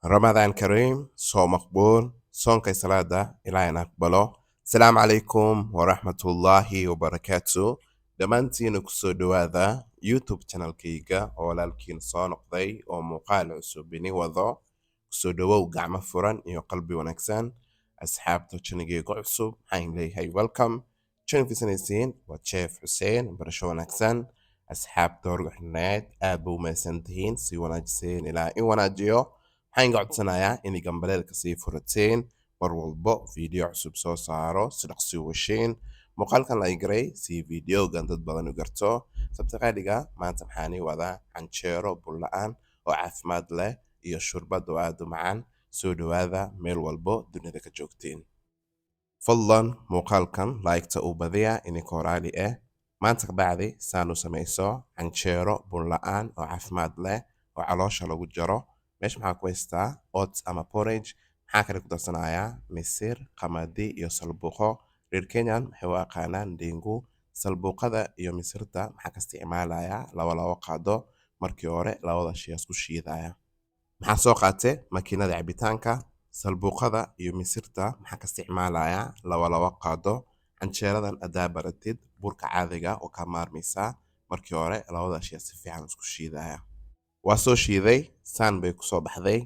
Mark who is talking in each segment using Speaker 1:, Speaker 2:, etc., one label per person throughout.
Speaker 1: رمضان كريم صوم مقبول صوم كي صلاة إلى أن أقبله. السلام عليكم ورحمة الله وبركاته. دمانتي نكسو دواذا يوتيوب channel كيغا ولالكين صون قضي ومقال عسوبيني وضو كسو دواو قعمة فران إيو قلبي ونكسان أصحاب توشنجي عصوب حين لي هاي ويلكم شنو في سنسين وتشيف حسين برشو نكسان أصحاب دور حنات أبو مسنتين سي وناجسين إلى إي وناجيو. waxaan codsanayaa inay gambaleelka sii furateen mar walbo fiideo cusub soo saaro si dhaqsi u hesheen muuqaalkan la igaray si fiideogan dad badan u garto sabtaqaaliga maanta maxaani wadaa canjeero bulla-aan oo caafimaad leh iyo shurbad oo aad u macaan soo dhawaada meel walbo dunida ka joogteen fadlan muuqaalkan laygta u badiya ininka horaali ah maanta kabacdi saanu samayso canjeero bulla-aan oo caafimaad leh oo caloosha lagu jaro meesha maxaa ku haystaa oats ama porridge maxaa kale ku darsanayaa misir qamadi iyo salbuuqo reer kenyan waxay u aqaanaan dengu salbuuqada iyo misirta maxaa ka isticmaalayaa laba qaado markii hore labada shay isku shiidaya maxaa soo qaatay makiinada cabitaanka salbuuqada iyo misirta maxaa ka isticmaalayaa laba qaado canjeeradan adaa baratid burka caadiga oo ka maarmaysaa markii hore labada shay si fiican isku shiidaya waa soo shiiday saan bay ku soo baxday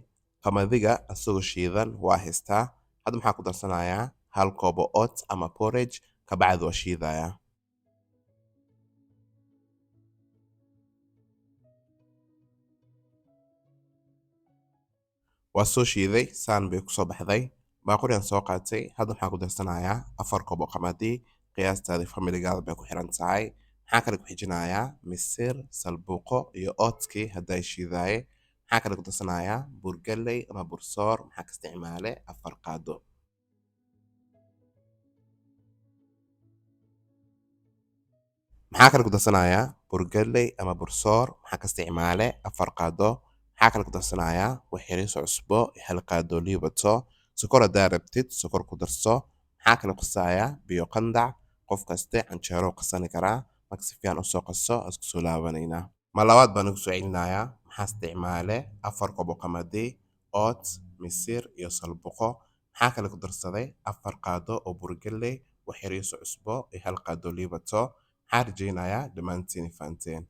Speaker 1: qamadiga asagoo shiidan waa haystaa hadda maxaa ku darsanayaa hal koobo oats ama porridge kabacdi waa shiidaya waa soo shiiday saan bay ku soo baxday baaquriyan soo qaatay hadda maxaa ku darsanayaa 4 koobo qamadi qiyaastaadii familigaada bay ku xiran tahay maxaa kale ku xijinayaa misir salbuuqo iyo oatskii hadday shiidaaye maxaa kale ku darsanayaa burgaley ama bursoor maxaa ka isticmaale 4 qaado maxaa kale ku darsanayaa burgaley ama bursoor maxaa ka isticmaale 4 qaado maxaa kale ku darsanayaa waxyariiso cusbo hal qaado liibato sokor haddaa rabtid sokor ku darso maxaa kale qasayaa biyo qandac qof kaste canjeero qasani karaa marka si fiican usoo qaso isku soo laabanaynaa ma labaad baan ugu soo celinayaa maxaa isticmaale 4 koobo qamadi oats misir iyo salbuqo maxaa kale ku darsaday 4 qaado oo burgaley waxyariiso cusbo iyo hal qaado liibato maxaa rajaynayaa dhammaantiin fahanteen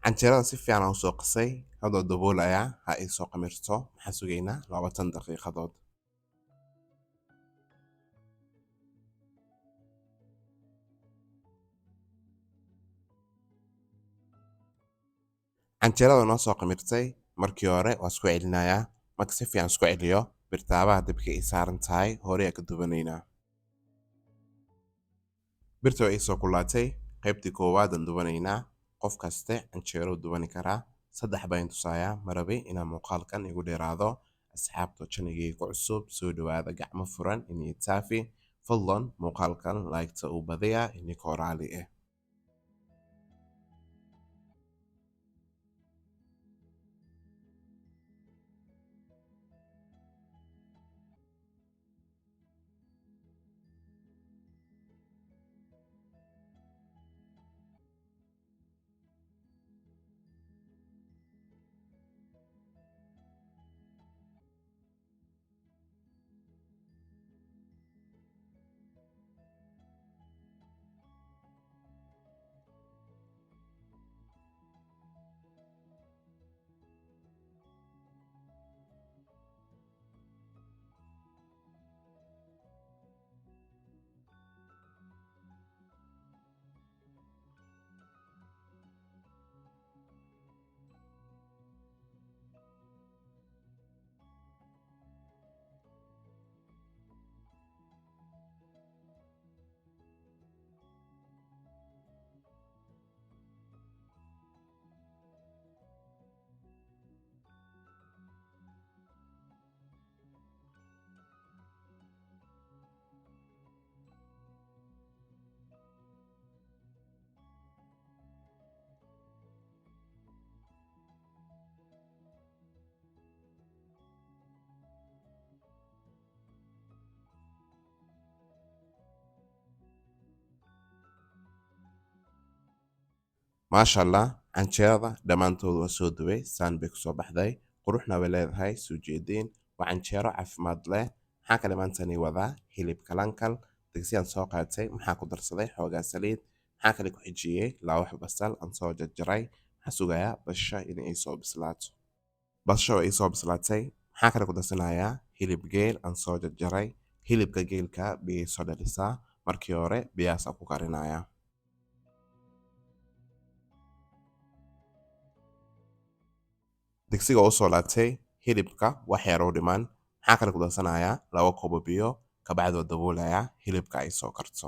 Speaker 1: canjeerada si fiican aan usoo qasay hadoo daboolayaa ha ay soo qamirto maxaa sugaynaa 20 daqiiqadood canjeerada noo soo qamirtay markii hore waa isku celinayaa marka si fiican isku celiyo birtaabaha dabka ay saaran tahay hore aa ka dubanaynaa birta ay soo kulaatay qaybtii koowaad aan dubanaynaa qof kaste canjeero dubani karaa 3 baan tusayaa marabay inaan muuqaalkan igu dheeraado asxaabta channelgayga ku cusub soo dhawaada gacmo furan inay taafi fadlan muuqaalkan like-ta u badiya ininka horaali ah maasha allah canjeerada dhammaantood waa soo dubay saan bay kusoo baxday quruxna way leedahay soo jeediin waa canjeero caafimaad leh. maxaa kale maantani wadaa hilib kalankal digsiyaan soo qaatay maxaa ku darsaday xoogaa saliid maxaa kale ku xijiyey laawax basal aan soo jarjaray maxaa sugayaa basasha inay soo bislaato. basasha way soo bislaatay maxaa kale ku darsanayaa hilib geel aan soo jarjaray. hilibka geelka biyay soo dhalisaa markii hore biyahaasaa ku karinaya. digsiga u soo laabtay hilibka wax yar u dhiman maxaa kale ku darsanayaa 2 koob oo biyo kabacdi daboolaya hilibka ay soo karto.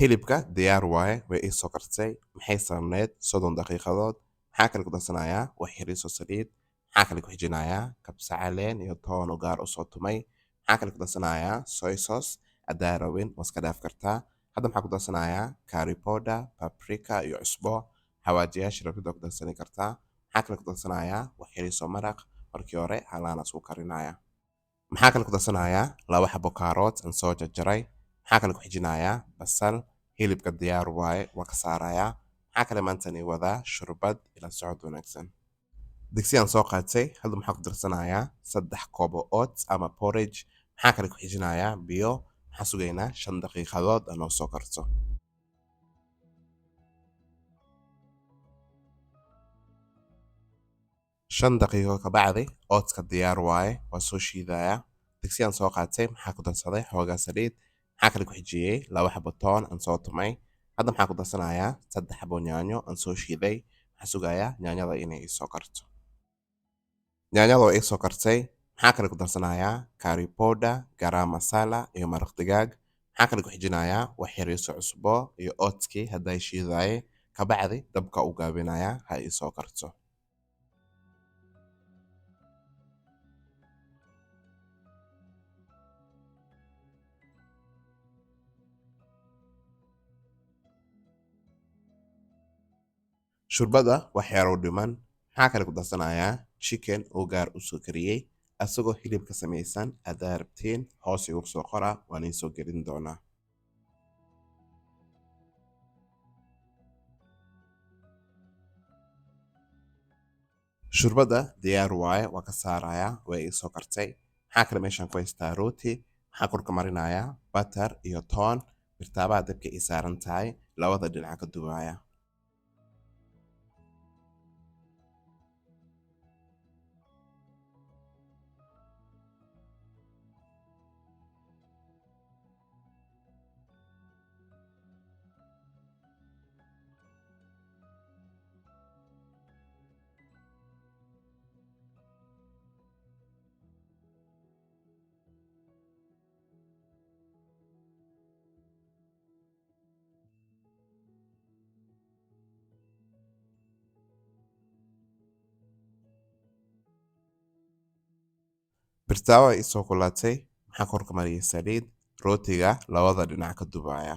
Speaker 1: hilibka diyaar waaye way ii soo kartay maxay saarneed 30 daqiiqadood maxaa kale ku darsanayaa wax yar soo saliid maxaa kale ku xijinayaa kabsa caleen iyo toon oo gaar u soo tumay maxaa kale ku darsanayaa soy sauce hadaa rabin waska dhaaf kartaa. hadda maxaa ku darsanayaa curry powder paprika iyo cusbo xawaajiyaasha rabida ku darsani kartaa. maxaa kale ku darsanayaa wax yar soo maraq markii hore halaana isku karinaya. maxaa kale ku darsanayaa 2 xabo kaarood aan soo jarjaray maxaa kale ku xijinayaa basal. hilibka diyaar waaye waa ka saarayaa. maxaa kale maantani wadaa shurbad ila socod wanaagsan. digsiyaan soo qaatay hadda maxaa ku darsanayaa 3 koob oo oats ama porridge maxaa kale ku xijinayaa biyo maxaa sugaynaa 5 daqiiqadood anoo soo karto. 5 daqiiqo ka bacdi oatska diyaar waaye waa soo shiidaya. digsiyaan soo qaatay maxaa ku darsaday xoogaa saliid maxaa kale ku xijiyey 2 xabo toon aan soo tumay. hadda maxaa ku darsanayaa 3 xabo yaanyo aan soo shiiday maxaa sugayaa yaanyada inay soo karto. yaanyada oo soo kartay maxaa kale ku darsanayaa curry powder garam masala iyo maraq digaag maxaa kale ku xijinayaa wax yar soo cusbo iyo oatski hadday shiidaye kabacdi dabka u gaabinaya ha ii soo karto. shurbada wax yar u dhiman maxaa kale ku darsanayaa chicken oo gaar u soo kariyey asagoo hilib ka samaysan hadaa rabtiin hoos igu soo qora waan ii soo gelin doonaa. shurbada diyaar waaye waa ka saarayaa way ii soo kartay maxaa kale meeshaan ku haystaa rooti maxaa korka marinayaa butter iyo toon birtaabaha dabka ii saaran tahay labada dhinac ka duwaya. birtaawa ii soo kulaatay maxaa korka mariyay saliid rootiga labada dhinac ka dubaya.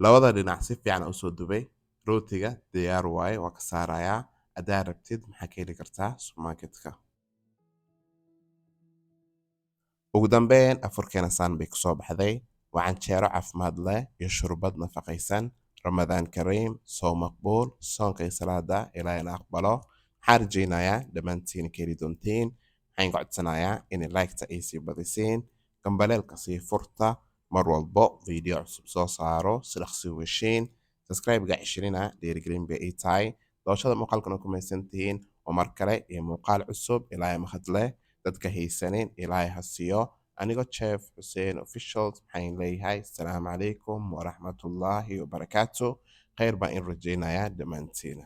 Speaker 1: labada dhinac si fiican u soo dubay rootiga diyaar waaye waa ka saarayaa hadaa rabtid maxaa ka heli kartaa supermarketka. ugu dambeyn afurkeena saan bay kusoo baxday waa canjeero caafimaad leh iyo shurbad nafaqaysan. ramadaan kariim soo maqbuul soonkay salaada ilaahayna aqbalo. waxaan rajaynayaa dhammaantiin ka heli doontiin. waxaan codsanayaa inay like-ta ay sii badisiin gambaleelka sii furta mar walbo video cusub soo saaro si dhaqsi u heshiin. subscribe-ga cishirina dhiirigelin bay ii tahay doorashada muuqaalkana ku maysantihiin oo mar kale iyo muuqaal cusub ilaahay mahad leh dadka haysanin ilaahay ha siiyo. anigoo chef xuseen officials waxaan leeyahay asalaamu calaykum waraxmatullaahi wabarakaatu khayr baan in rajaynayaa dhammaantiina.